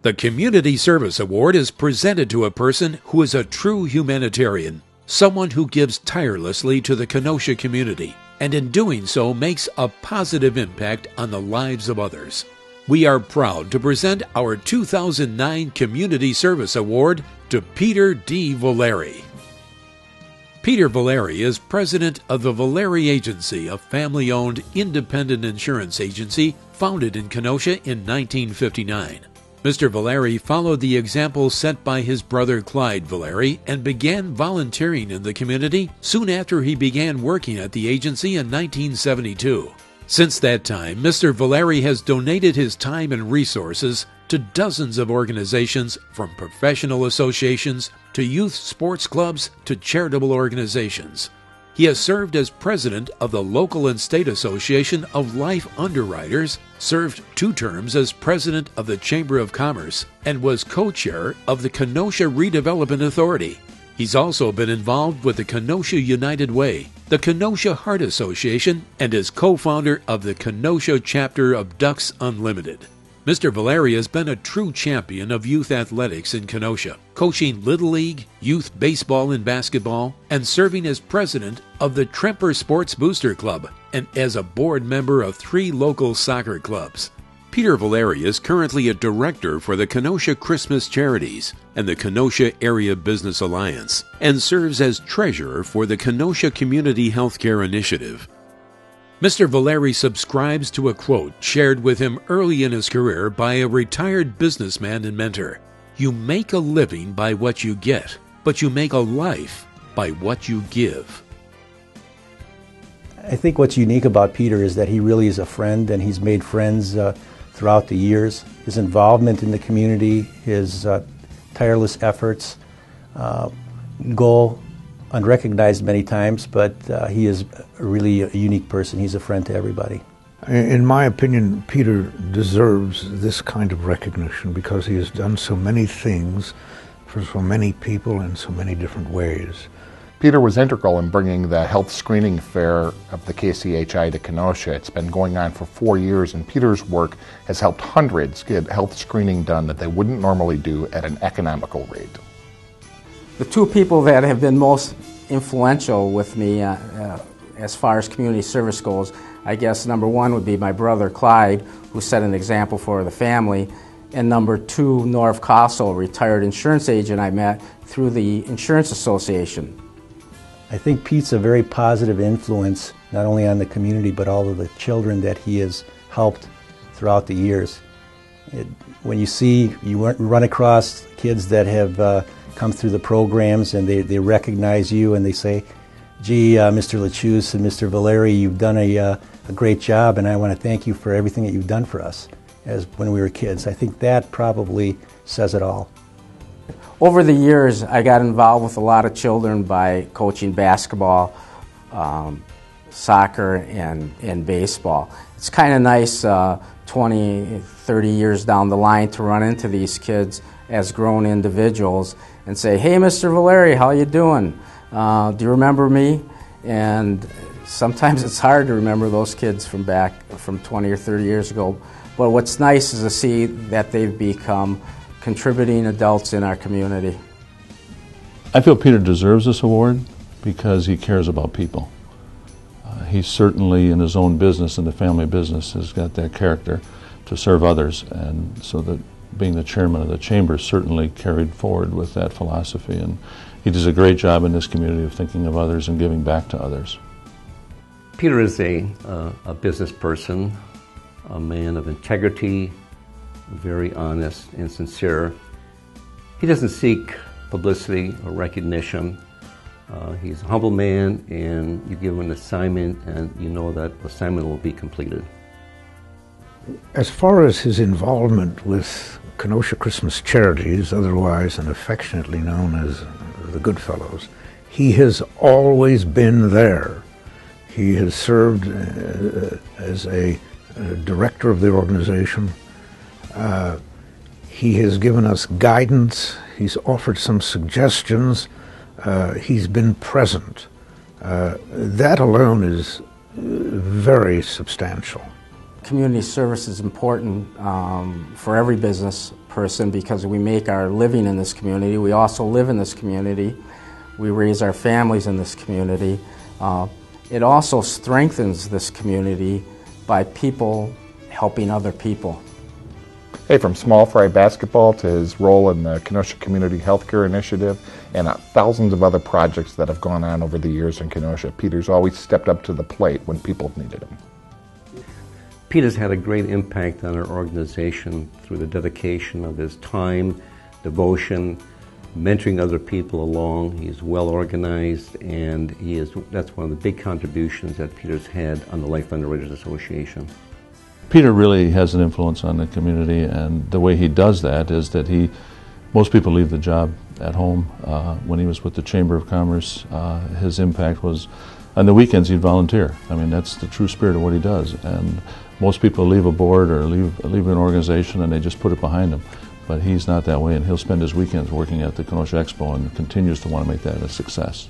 The Community Service Award is presented to a person who is a true humanitarian, someone who gives tirelessly to the Kenosha community, and in doing so makes a positive impact on the lives of others. We are proud to present our 2009 Community Service Award to Peter D. Valeri. Peter Valeri is president of the Valeri Agency, a family-owned independent insurance agency founded in Kenosha in 1959. Mr. Valeri followed the example set by his brother Clyde Valeri and began volunteering in the community soon after he began working at the agency in 1972. Since that time, Mr. Valeri has donated his time and resources to dozens of organizations, from professional associations to youth sports clubs to charitable organizations. He has served as president of the local and state association of Life Underwriters, served 2 terms as president of the Chamber of Commerce, and was co-chair of the Kenosha Redevelopment Authority. He's also been involved with the Kenosha United Way, the Kenosha Heart Association, and is co-founder of the Kenosha chapter of Ducks Unlimited. Mr. Valeri has been a true champion of youth athletics in Kenosha, coaching Little League, youth baseball and basketball, and serving as president of the Tremper Sports Booster Club and as a board member of 3 local soccer clubs. Peter Valeri is currently a director for the Kenosha Christmas Charities and the Kenosha Area Business Alliance, and serves as treasurer for the Kenosha Community Healthcare Initiative. Mr. Valeri subscribes to a quote shared with him early in his career by a retired businessman and mentor: "You make a living by what you get, but you make a life by what you give." I think what's unique about Peter is that he really is a friend, and he's made friends throughout the years. His involvement in the community, his tireless efforts go unrecognized many times, but he is really a unique person. He's a friend to everybody. In my opinion, Peter deserves this kind of recognition because he has done so many things for so many people in so many different ways. Peter was integral in bringing the health screening fair of the KCHI to Kenosha. It's been going on for 4 years, and Peter's work has helped hundreds get health screening done that they wouldn't normally do at an economical rate. The 2 people that have been most influential with me as far as community service goes, I guess number 1 would be my brother Clyde, who set an example for the family, and number 2, Norv Kossel, a retired insurance agent I met through the Insurance Association. I think Pete's a very positive influence, not only on the community, but all of the children that he has helped throughout the years. When you run across kids that have come through the programs and they recognize you and they say, "Gee, Mr. Lechusz and Mr. Valeri, you've done a great job, and I want to thank you for everything that you've done for us as when we were kids." I think that probably says it all. Over the years, I got involved with a lot of children by coaching basketball, soccer, and baseball. It's kind of nice 20, 30 years down the line to run into these kids as grown individuals and say, "Hey, Mr. Valeri, how you doing? Do you remember me?" And sometimes it's hard to remember those kids from 20 or 30 years ago. But what's nice is to see that they've become contributing adults in our community. I feel Peter deserves this award because he cares about people. He certainly, in his own business, in the family business, has got that character to serve others, and so that being the chairman of the chamber certainly carried forward with that philosophy, and he does a great job in this community of thinking of others and giving back to others. Peter is a business person, a man of integrity, very honest and sincere. He doesn't seek publicity or recognition. He's a humble man, and you give him an assignment and you know that assignment will be completed. As far as his involvement with Kenosha Christmas Charities, otherwise and affectionately known as the Goodfellows, he has always been there. He has served as a director of the organization. He has given us guidance. He's offered some suggestions. He's been present. That alone is very substantial. Community service is important for every business person because we make our living in this community. We also live in this community. We raise our families in this community. It also strengthens this community by people helping other people. Hey, from small fry basketball to his role in the Kenosha Community Healthcare Initiative and thousands of other projects that have gone on over the years in Kenosha, Peter's always stepped up to the plate when people needed him. Pete has had a great impact on our organization through the dedication of his time, devotion, mentoring other people along. He's well organized, and that's one of the big contributions that Peter's had on the Life Underwriters Association. Peter really has an influence on the community, and the way he does that is that most people leave the job at home. When he was with the Chamber of Commerce, his impact was, on the weekends he'd volunteer. I mean, that's the true spirit of what he does. And most people leave a board or leave an organization and they just put it behind them. But he's not that way, and he'll spend his weekends working at the Kenosha Expo and continues to want to make that a success.